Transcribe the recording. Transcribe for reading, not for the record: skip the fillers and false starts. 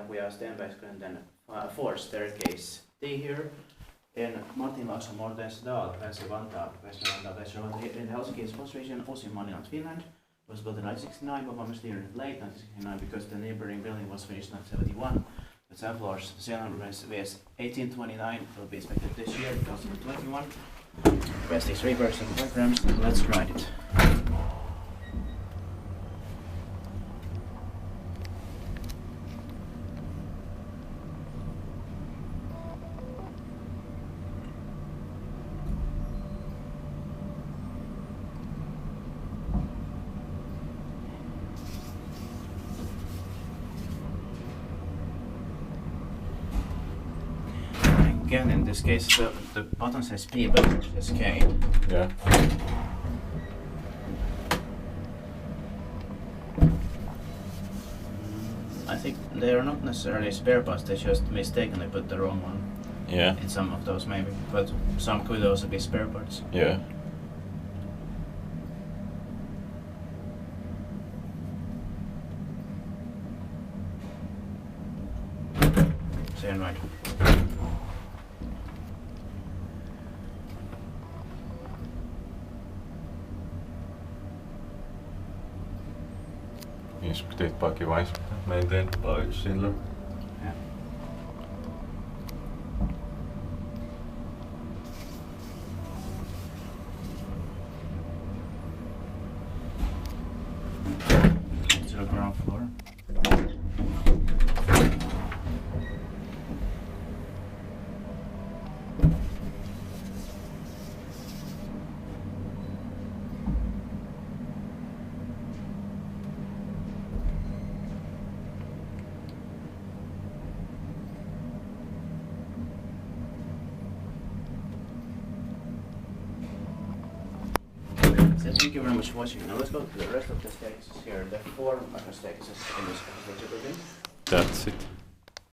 we have Stenbergsgren, then 4 staircase T here. In Martinlaakso, modernized Vantaa, in Helsinki's post region, also in Martinlaakso, Finland. It was built in 1969, but ValmetSchlieren late 1969 because the neighboring building was finished in 1971. The 10 floors, the sale rents was 1829, will be expected this year, 2021. Best is 3% programs, let's ride it. Again, in this case, the button says P, but it says K. Yeah. I think they are not necessarily spare parts, they just mistakenly put the wrong one. Yeah. In some of those maybe, but some could also be spare parts. Yeah. Same right. Inspected by Kivivuorenkuja, maintained by Schindler. Yeah. To the ground floor. So thank you very much for watching. Now let's go to the rest of the staircases here. There are 4 macro staircases in this building. That's it.